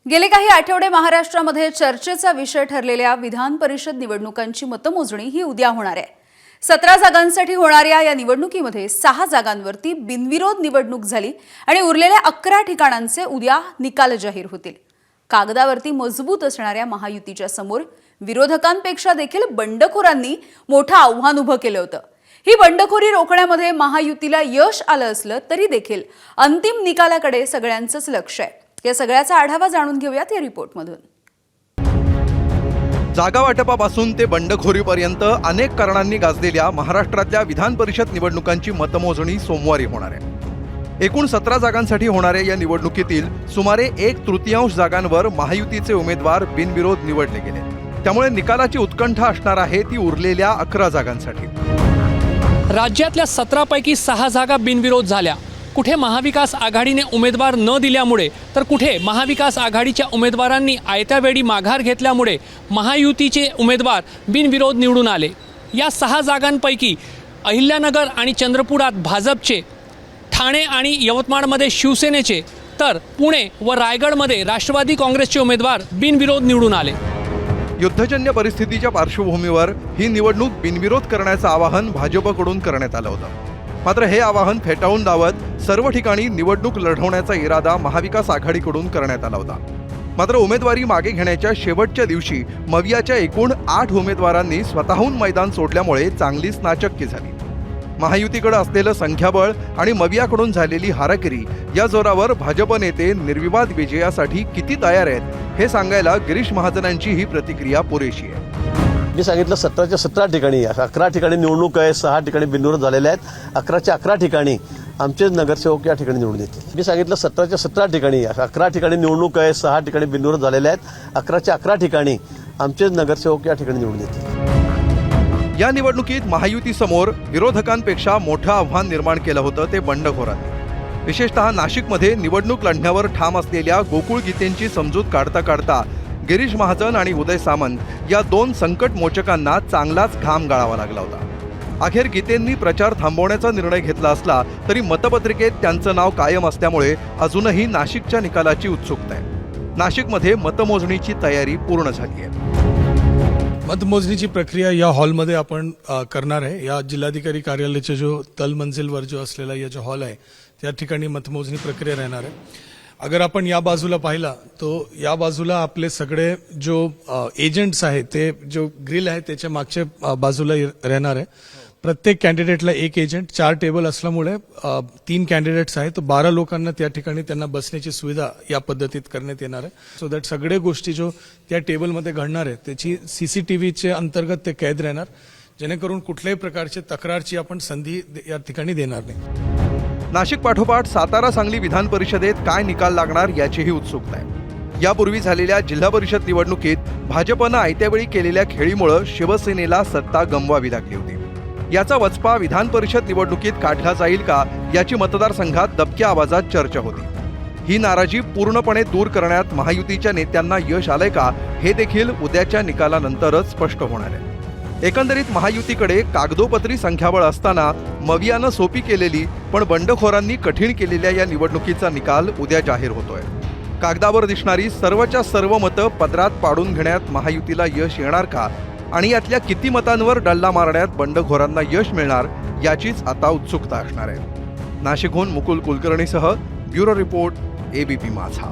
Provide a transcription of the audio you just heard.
गेले काही आठवडे महाराष्ट्रामध्ये चर्चेचा विषय ठरलेल्या विधान परिषद निवडणुकांची मतमोजणी ही उद्या होणार आहे। 17 जागांसाठी होणाऱ्या या निवडणुकीमध्ये 6 जागांवरती बिनविरोध निवडणूक झाली आणि उरलेल्या 11 ठिकाणांचे उद्या निकाल जाहीर होतील। कागदावरती मजबूत असणाऱ्या महायुतीच्या समोर विरोधकांपेक्षा देखील बंडखोरांनी मोठं आव्हान उभं केलं होतं। ही बंडखोरी रोखण्यामध्ये महायुतीला यश आलं असलं तरी देखील अंतिम निकालाकडे सगळ्यांचंच लक्ष आहे। या सगळ्याचा आढावा जाणून घेऊयात या रिपोर्टमधून। जागा वाटपापासून ते बंडखोरीपर्यंत अनेक कारणांनी गाजलेल्या महाराष्ट्रातल्या विधान परिषद निवडणुकांची मतमोजणी सोमवारी होणार आहे। एकूण 17 जागांसाठी होणाऱ्या या निवडणुकीतील सुमारे 1/3 जागांवर महायुतीचे उमेदवार बिनविरोध निवडले गेले। त्यामुळे निकालाची उत्कंठा असणार आहे ती उरलेल्या 11 जागांसाठी। राज्यातल्या 17 पैकी 6 जागा बिनविरोध झाल्या। कुठे महाविकास आघाडीने उमेदवार न दिल्यामुळे तर कुठे महाविकास आघाडीच्या उमेदवारांनी आयत्या वेळी माघार घेतल्यामुळे महायुतीचे उमेदवार बिनविरोध निवडून आले। या 6 जागांपैकी अहिल्यानगर आणि चंद्रपुरात भाजपचे, ठाणे आणि यवतमाळमध्ये शिवसेनेचे, तर पुणे व रायगडमध्ये राष्ट्रवादी काँग्रेसचे उमेदवार बिनविरोध निवडून आले। युद्धजन्य परिस्थितीच्या पार्श्वभूमीवर ही निवडणूक बिनविरोध करण्याचं आवाहन भाजपकडून करण्यात आलं होतं। मात्र हे आवाहन फेटाळून लावत सर्व ठिकाणी निवडणूक लढवण्याचा इरादा महाविकास आघाडीकडून करण्यात आला होता। मात्र उमेदवारी मागे घेण्याच्या शेवटच्या दिवशी मवियाच्या एकूण 8 उमेदवारांनी स्वतःहून मैदान सोडल्यामुळे चांगलीच नाचक्की झाली। महायुतीकडे असलेलं संख्याबळ आणि मवियाकडून झालेली हाराकिरी या जोरावर भाजप नेते निर्विवाद विजयासाठी किती तयार आहेत हे सांगायला गिरीश महाजनांची ही प्रतिक्रिया पुरेशी आहे। मी सांगितलं 17च्या 17 ठिकाणी 11 ठिकाणी निवडणूक आहे, 6 ठिकाणी बिनविरोध झालेले आहेत। 11च्या 11 ठिकाणी आमचे नगरसेवक या ठिकाणी निवडून येतील। मी सांगितलं 17च्या 17 ठिकाणी 11 ठिकाणी निवडणूक आहे, 6 ठिकाणी बिनविरोध झालेले आहेत। 11च्या 11 ठिकाणी आमचे नगरसेवक या ठिकाणी निवडून येतील। या निवडणुकीत महायुतीसमोर विरोधकांपेक्षा मोठं आव्हान निर्माण केलं होतं ते बंडखोरांनी। विशेषतः नाशिकमध्ये निवडणूक लढण्यावर ठाम असलेल्या गोकुळ गीतेंची समजूत काढता काढता गिरीश महाजन आणि उदय सामंत या 2 संकट मोचकांना चांगलाच घाम गाळावा लागला होता। अखेर गीतेंनी प्रचार थांबवण्याचा निर्णय घेतला असला तरी मतपत्रिकेत त्यांचं नाव कायम असल्यामुळे अजूनही नाशिकच्या निकालाची उत्सुकता आहे। नाशिकमध्ये मतमोजणीची तयारी पूर्ण झाली आहे। मतमोजणीची प्रक्रिया या हॉलमध्ये आपण करणार आहे। या जिल्हाधिकारी कार्यालयाच्या जो तल मंजिलवर जो असलेला या जो हॉल आहे त्या ठिकाणी मतमोजणी प्रक्रिया राहणार आहे। अगर आपण या बाजूला पाहिला तो या बाजूला आपले सगळे जो एजंट्स आहेत ते जो ग्रिल आहे त्याच्या मागच्या बाजूला राहणार आहे। प्रत्येक कॅन्डिडेटला एक एजंट, 4 टेबल असल्यामुळे 3 कॅन्डिडेट्स आहेत तर 12 लोकांना त्या ठिकाणी त्यांना बसण्याची सुविधा या पद्धतीत करण्यात येणार आहे। सो दॅट सगळे गोष्टी जो त्या टेबलमध्ये घडणार आहे त्याची CCTVच्या अंतर्गत ते कैद राहणार, जेणेकरून कुठल्याही प्रकारची तक्रारची आपण संधी या ठिकाणी देणार नाही। नाशिक पाठोपाठ सातारा, सांगली विधान परिषदेत काय निकाल लागणार याचीही उत्सुकता आहे। यापूर्वी झालेल्या जिल्हा परिषद निवडणुकीत भाजपनं आयत्यावेळी केलेल्या खेळीमुळे शिवसेनेला सत्ता गमवावी लागली होती। याचा वचपा विधान परिषद निवडणुकीत काढला जाईल का याची मतदारसंघात दबक्या आवाजात चर्चा होती। ही नाराजी पूर्णपणे दूर करण्यात महायुतीच्या नेत्यांना यश आलंय का हे देखील उद्याच्या निकालानंतरच स्पष्ट होणार आहे। एकंदरीत महायुतीकडे कागदोपत्री संख्याबळ असताना मवियानं सोपी केलेली पण बंडखोरांनी कठीण केलेल्या या निवडणुकीचा निकाल उद्या जाहीर होतोय। कागदावर दिसणारी सर्वच्या सर्व मतं पदरात पाडून घेण्यात महायुतीला यश येणार का आणि यातल्या किती मतांवर डल्ला मारण्यात बंडखोरांना यश मिळणार याचीच आता उत्सुकता असणार आहे। नाशिकहून मुकुल कुलकर्णीसह ब्युरो रिपोर्ट, ABP माझा।